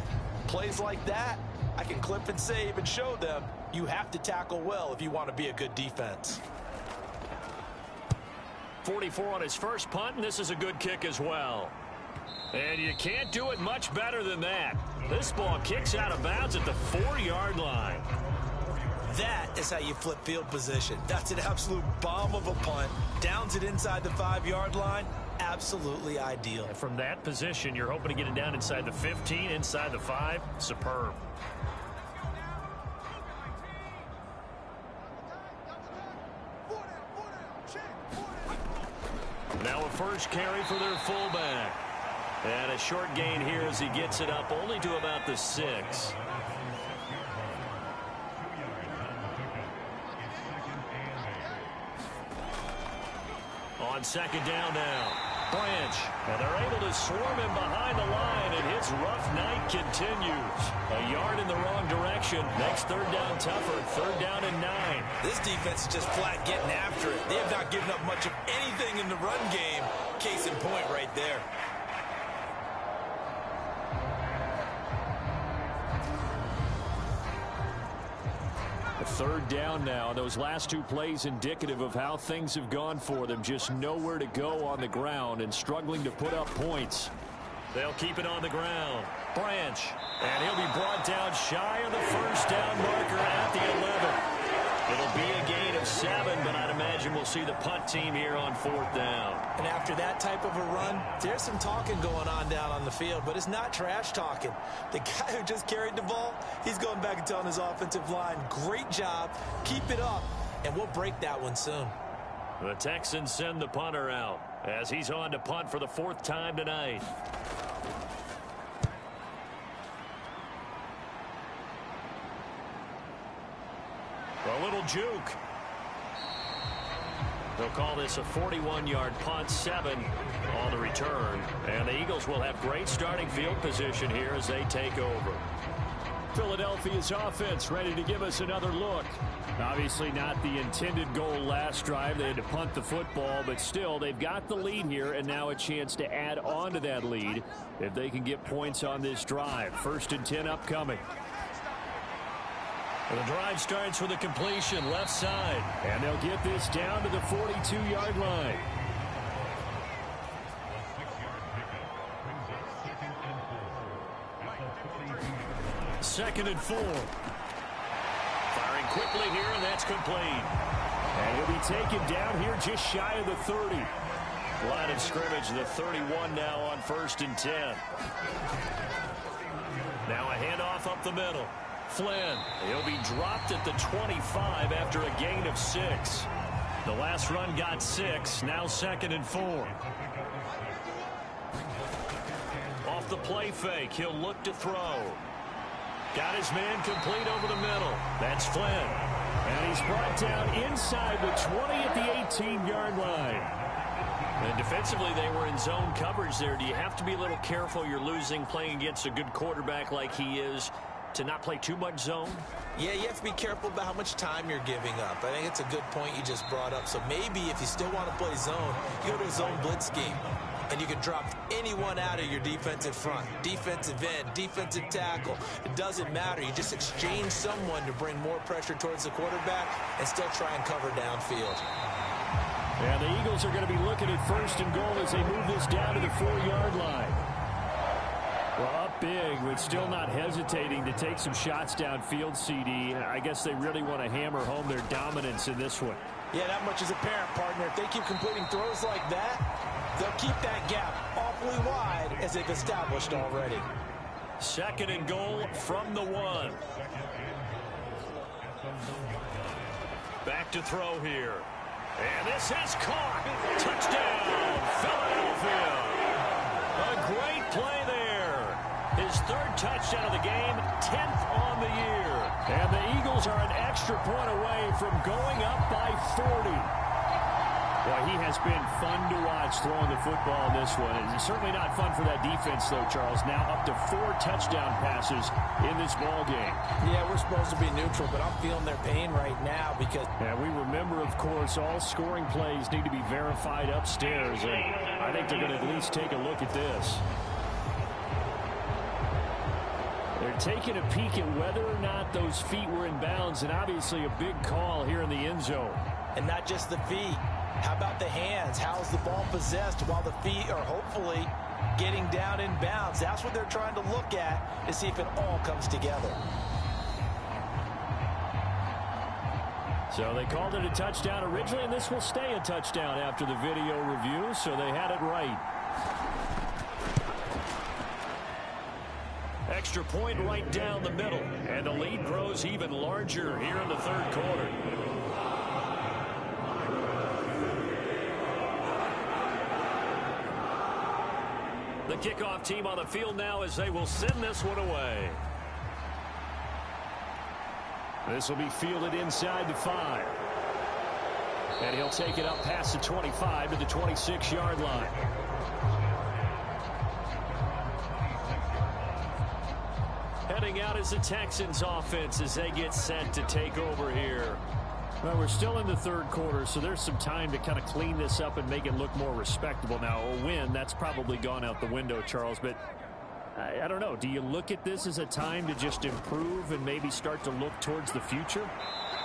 plays like that, I can clip and save and show them you have to tackle well if you want to be a good defense. 44 on his first punt, and this is a good kick as well. And you can't do it much better than that. This ball kicks out of bounds at the 4-yard line. That is how you flip field position. That's an absolute bomb of a punt. Downs it inside the 5-yard line. Absolutely ideal. And from that position, you're hoping to get it down inside the 15, inside the 5. Superb. Now a 1st carry for their fullback. And a short gain here as he gets it up only to about the 6. On 2nd down now. Branch. And they're able to swarm him behind the line, and his rough night continues. A yard in the wrong direction. Makes 3rd down tougher. 3rd down and 9. This defense is just flat getting after it. They have not given up much of anything in the run game. Case in point right there. A 3rd down now. Those last 2 plays indicative of how things have gone for them. Just nowhere to go on the ground and struggling to put up points. They'll keep it on the ground. Branch. And he'll be brought down shy of the 1st down marker at the 11. It'll be a gain of 7, but I'd imagine we'll see the punt team here on 4th down. And after that type of a run, there's some talking going on down on the field, but it's not trash talking. The guy who just carried the ball, he's going back and telling his offensive line, great job, keep it up, and we'll break that one soon. The Texans send the punter out as he's on to punt for the 4th time tonight. A little juke. They'll call this a 41-yard punt, 7 on the return. And the Eagles will have great starting field position here as they take over. Philadelphia's offense ready to give us another look. Obviously not the intended goal last drive. They had to punt the football, but still, they've got the lead here, and now a chance to add on to that lead if they can get points on this drive. 1st and 10 upcoming. The drive starts with a completion left side. And they'll get this down to the 42-yard line. 2nd and 4. Firing quickly here, and that's complete. And he'll be taken down here just shy of the 30. Line of scrimmage, the 31 now on 1st and 10. Now a handoff up the middle. Flynn, he'll be dropped at the 25 after a gain of 6. The last run got 6, now 2nd and 4. Off the play fake, he'll look to throw. Got his man complete over the middle. That's Flynn. And he's brought down inside the 20 at the 18-yard line. And defensively, they were in zone coverage there. Do you have to be a little careful? You're losing playing against a good quarterback like he is to not play too much zone? Yeah, you have to be careful about how much time you're giving up. I think it's a good point you just brought up. So maybe if you still want to play zone, you go to a zone blitz scheme. And you can drop anyone out of your defensive front, defensive end, defensive tackle. It doesn't matter. You just exchange someone to bring more pressure towards the quarterback and still try and cover downfield. Yeah, the Eagles are going to be looking at 1st and goal as they move this down to the 4-yard line. Well, up big, but still not hesitating to take some shots downfield, CD. I guess they really want to hammer home their dominance in this one. Yeah, that much is apparent, partner. If they keep completing throws like that, they'll keep that gap awfully wide as they've established already. 2nd and goal from the 1. Back to throw here. And this is caught. Touchdown, Philadelphia. A great play there. His 3rd touchdown of the game, 10th on the year. And the Eagles are an extra point away from going up by 40. Well, he has been fun to watch throwing the football in this one. It's certainly not fun for that defense, though, Charles. Now up to 4 touchdown passes in this ball game. Yeah, we're supposed to be neutral, but I'm feeling their pain right now because... And we remember, of course, all scoring plays need to be verified upstairs, and I think they're going to at least take a look at this. They're taking a peek at whether or not those feet were in bounds, and obviously a big call here in the end zone. And not just the feet. How about the hands? How's the ball possessed while the feet are hopefully getting down in bounds? That's what they're trying to look at to see if it all comes together. So they called it a touchdown originally, and this will stay a touchdown after the video review, so they had it right. Extra point right down the middle, and the lead grows even larger here in the 3rd quarter. The kickoff team on the field now as they will send this one away. This will be fielded inside the 5. And he'll take it up past the 25 to the 26-yard line. Heading out is the Texans offense as they get set to take over here. Well, we're still in the 3rd quarter, so there's some time to kind of clean this up and make it look more respectable. Now, a win, that's probably gone out the window, Charles, but I don't know. Do you look at this as a time to just improve and maybe start to look towards the future?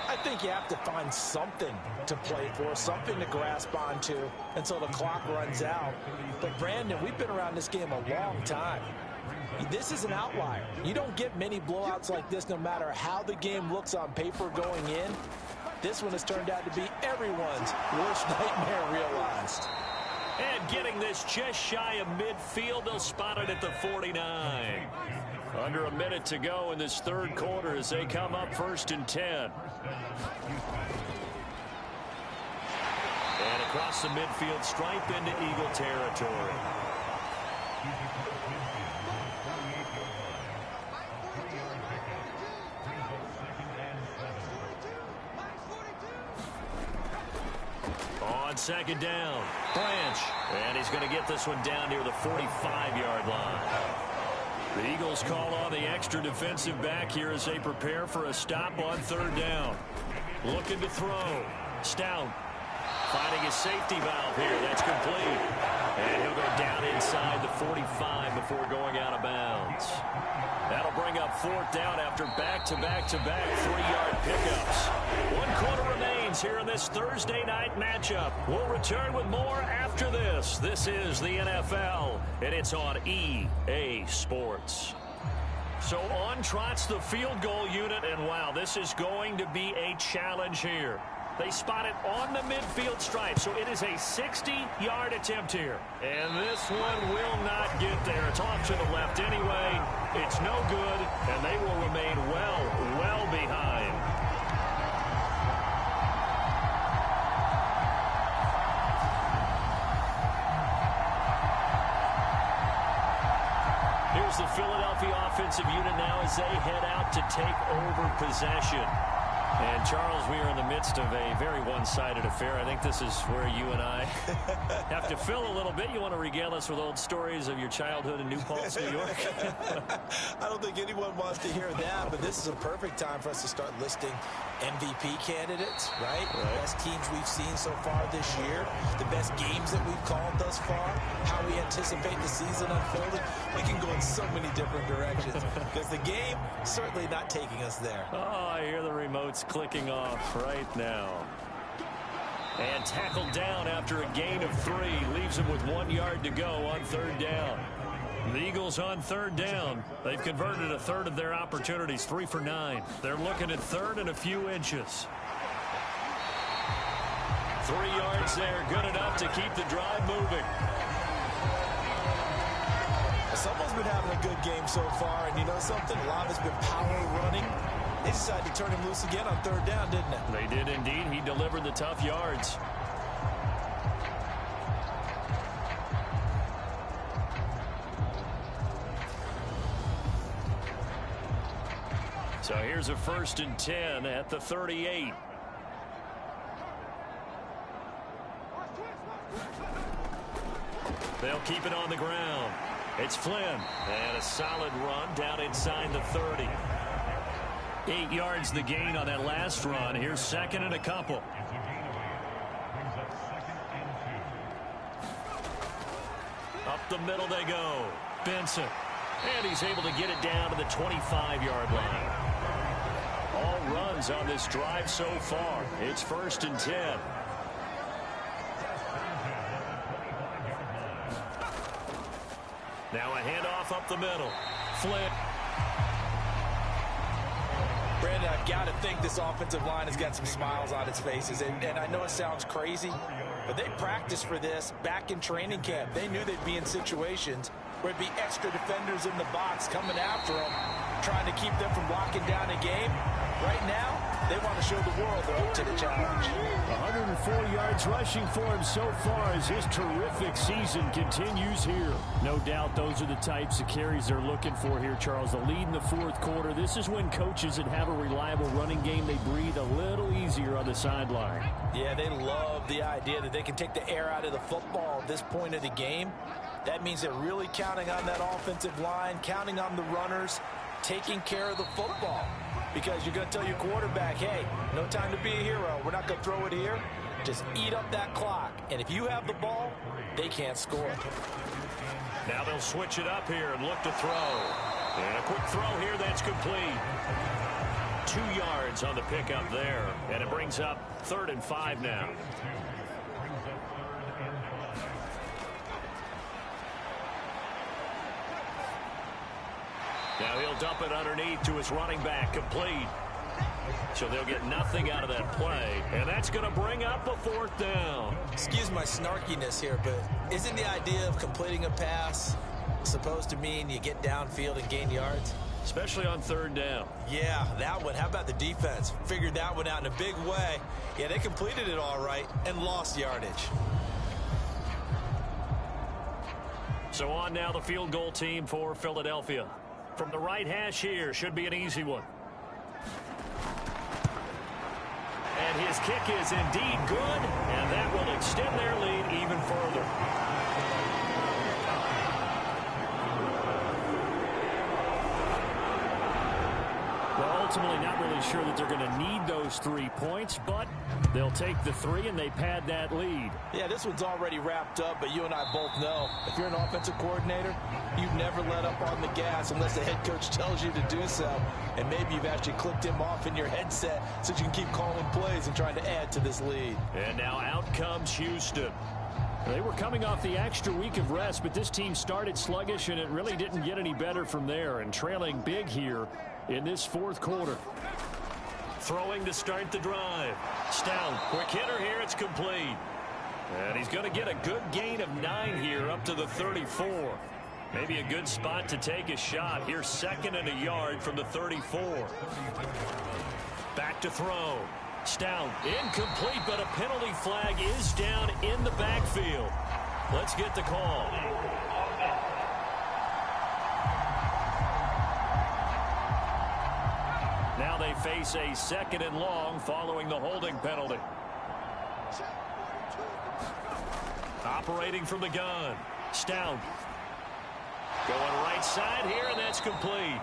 I think you have to find something to play for, something to grasp onto until the clock runs out. But, Brandon, we've been around this game a long time. This is an outlier. You don't get many blowouts like this no matter how the game looks on paper going in. This one has turned out to be everyone's worst nightmare realized. And getting this just shy of midfield, they'll spot it at the 49. Under a minute to go in this 3rd quarter as they come up 1st and 10. And across the midfield stripe into Eagle territory. On 2nd down, Branch. And he's going to get this one down near the 45-yard line. The Eagles call on the extra defensive back here as they prepare for a stop on third down. Looking to throw. Stout finding a safety valve here. That's complete. And he'll go down inside the 45 before going out of bounds. That'll bring up fourth down after back-to-back-to-back 3-yard pickups. 1 quarter remains here in this Thursday night matchup. We'll return with more after this. This is the NFL, and it's on EA Sports. So on trots the field goal unit, and wow, this is going to be a challenge here. They spot it on the midfield stripe, so it is a 60-yard attempt here. And this one will not get there. It's off to the left anyway. It's no good, and they will remain well behind. Here's the Philadelphia offensive unit now as they head out to take over possession. And, Charles, we are in the midst of a very one-sided affair. I think this is where you and I have to fill a little bit. You want to regale us with old stories of your childhood in New Paltz, New York? I don't think anyone wants to hear that, but this is a perfect time for us to start listing MVP candidates, right? The best teams we've seen so far this year, the best games that we've called thus far, how we anticipate the season unfolding. We can go in so many different directions because the game certainly not taking us there. Oh, I hear the remotes clicking off right now. And tackled down after a gain of 3. Leaves him with 1 yard to go on third down. The Eagles on third down. They've converted a third of their opportunities, 3 for 9. They're looking at third and a few inches. 3 yards there, good enough to keep the drive moving. Someone's been having a good game so far, and you know something? A lot has been power running. They decided to turn him loose again on third down, didn't they? They did indeed. He delivered the tough yards. So here's a 1st and 10 at the 38. They'll keep it on the ground. It's Flynn. And a solid run down inside the 30. 8 yards the gain on that last run. Here's 2nd and a couple. Up the middle they go. Benson. And he's able to get it down to the 25-yard line. All runs on this drive so far. It's 1st and 10. Now a handoff up the middle. Flynn. Brandon, I've got to think this offensive line has got some smiles on its faces. And I know it sounds crazy, but they practiced for this back in training camp. They knew they'd be in situations where it'd be extra defenders in the box coming after them, trying to keep them from locking down a game. Right now, they want to show the world they're up to the challenge. 104 yards rushing for him so far as his terrific season continues here. No doubt those are the types of carries they're looking for here, Charles. The lead in the 4th quarter. This is when coaches that have a reliable running game, they breathe a little easier on the sideline. Yeah, they love the idea that they can take the air out of the football at this point of the game. That means they're really counting on that offensive line, counting on the runners, taking care of the football. Because you're going to tell your quarterback, hey, no time to be a hero. We're not going to throw it here. Just eat up that clock. And if you have the ball, they can't score. Now they'll switch it up here and look to throw. And a quick throw here that's complete. 2 yards on the pickup there. And it brings up 3rd and 5 now. Now he'll dump it underneath to his running back, complete. So they'll get nothing out of that play, and that's going to bring up a 4th down. Excuse my snarkiness here, but isn't the idea of completing a pass supposed to mean you get downfield and gain yards? Especially on 3rd down. Yeah, that one. How about the defense? Figured that one out in a big way. Yeah, they completed it all right and lost yardage. So on now the field goal team for Philadelphia. From the right hash here, should be an easy one. And his kick is indeed good, and that will extend their lead even further. ultimately not really sure that they're going to need those 3 points, but they'll take the 3 and they pad that lead. Yeah, this one's already wrapped up, but you and I both know if you're an offensive coordinator, you never let up on the gas unless the head coach tells you to do so. And maybe you've actually clicked him off in your headset so you can keep calling plays and trying to add to this lead. And now out comes Houston. They were coming off the extra week of rest, but this team started sluggish, and it really didn't get any better from there, and trailing big here in this fourth quarter. Throwing to start the drive. Stout, quick hitter here, it's complete. And he's going to get a good gain of 9 here up to the 34. Maybe a good spot to take a shot. Here's 2nd and a yard from the 34. Back to throw. Stout, incomplete, but a penalty flag is down in the backfield. Let's get the call. Now they face a 2nd and long following the holding penalty. Operating from the gun. Stout. Going right side here, and that's complete.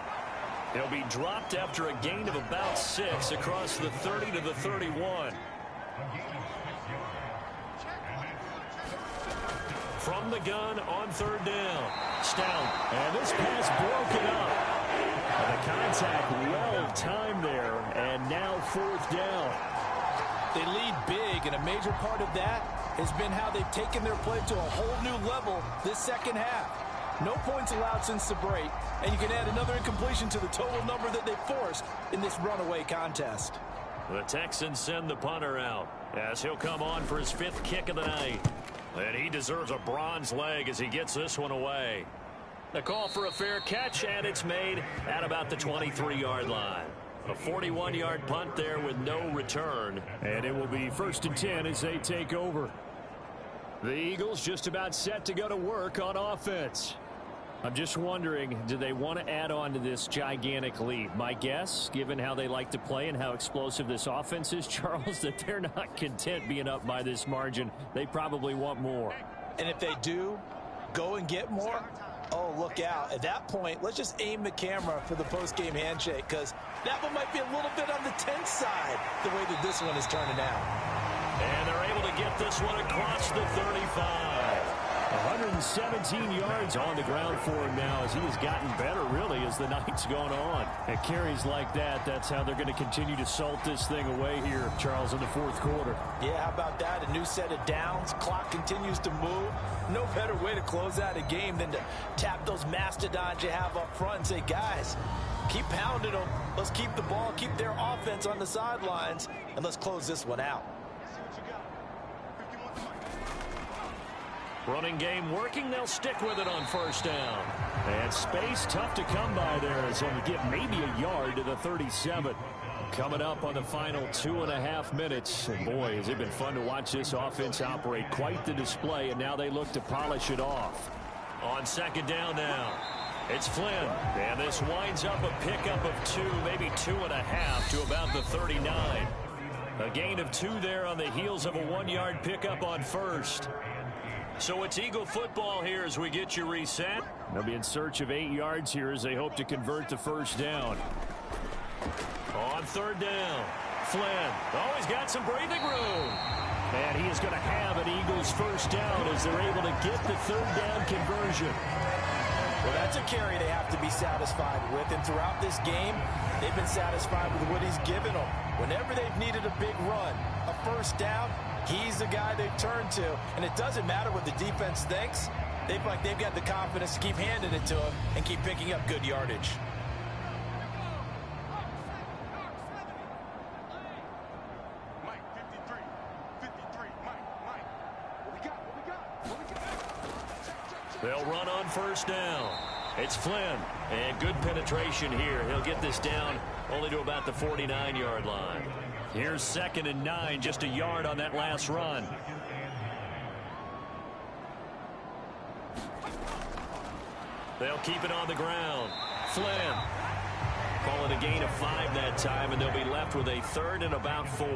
He'll be dropped after a gain of about 6 across the 30 to the 31. From the gun on 3rd down. Stout. And this pass broken up. And the contact well timed there, and now 4th down. They lead big, and a major part of that has been how they've taken their play to a whole new level this second half. No points allowed since the break, and you can add another incompletion to the total number that they forced in this runaway contest. The Texans send the punter out as he'll come on for his 5th kick of the night. And he deserves a bronze leg as he gets this one away. The call for a fair catch, and it's made at about the 23-yard line. A 41-yard punt there with no return. And it will be 1st and 10 as they take over. The Eagles just about set to go to work on offense. I'm just wondering, do they want to add on to this gigantic lead? My guess, given how they like to play and how explosive this offense is, Charles, that they're not content being up by this margin. They probably want more. And if they do go and get more, oh, look out. At that point, let's just aim the camera for the post-game handshake, because that one might be a little bit on the tense side, the way that this one is turning out. And they're able to get this one across the 35. 117 yards on the ground for him now as he has gotten better, really, as the night's going on. At carries like that, that's how they're going to continue to salt this thing away here, Charles, in the 4th quarter. Yeah, how about that? A new set of downs. Clock continues to move. No better way to close out a game than to tap those mastodons you have up front and say, guys, keep pounding them. Let's keep the ball, keep their offense on the sidelines, and let's close this one out. Running game working. They'll stick with it on 1st down. And space tough to come by there as he'll get maybe a yard to the 37. Coming up on the final 2.5 minutes. And boy, has it been fun to watch this offense operate. Quite the display, and now they look to polish it off. On 2nd down now. It's Flynn. And this winds up a pickup of 2, maybe 2.5 to about the 39. A gain of 2 there on the heels of a 1-yard pickup on 1st. So it's Eagle football here as we get you reset. They'll be in search of 8 yards here as they hope to convert the 1st down. On 3rd down, Flynn. Oh, he's got some breathing room. And he is going to have an Eagles 1st down as they're able to get the 3rd down conversion. Well, that's a carry they have to be satisfied with. And throughout this game, they've been satisfied with what he's given them. Whenever they've needed a big run, a 1st down, he's the guy they've turned to. And it doesn't matter what the defense thinks. They've got the confidence to keep handing it to him and keep picking up good yardage. They'll run on 1st down. It's Flynn. And good penetration here. He'll get this down only to about the 49-yard line. Here's 2nd and 9, just a yard on that last run. They'll keep it on the ground. Flynn. Call it a gain of 5 that time, and they'll be left with a 3rd and about 4.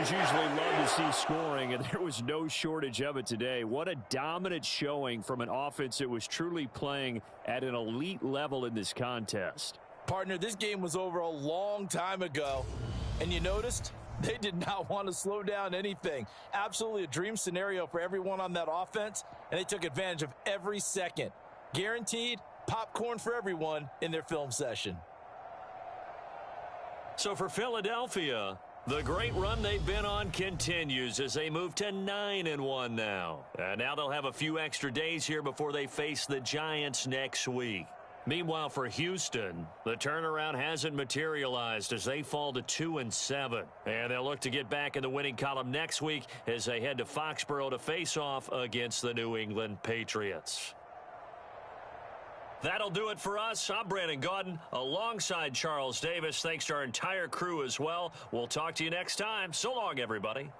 Players usually love to see scoring, and there was no shortage of it today. What a dominant showing from an offense that was truly playing at an elite level in this contest. Partner, this game was over a long time ago, and you noticed they did not want to slow down anything. Absolutely a dream scenario for everyone on that offense, and they took advantage of every second. Guaranteed popcorn for everyone in their film session. So for Philadelphia, the great run they've been on continues as they move to 9-1 now. And now they'll have a few extra days here before they face the Giants next week. Meanwhile, for Houston, the turnaround hasn't materialized as they fall to 2-7. And they'll look to get back in the winning column next week as they head to Foxborough to face off against the New England Patriots. That'll do it for us. I'm Brandon Gaudin alongside Charles Davis. Thanks to our entire crew as well. We'll talk to you next time. So long, everybody.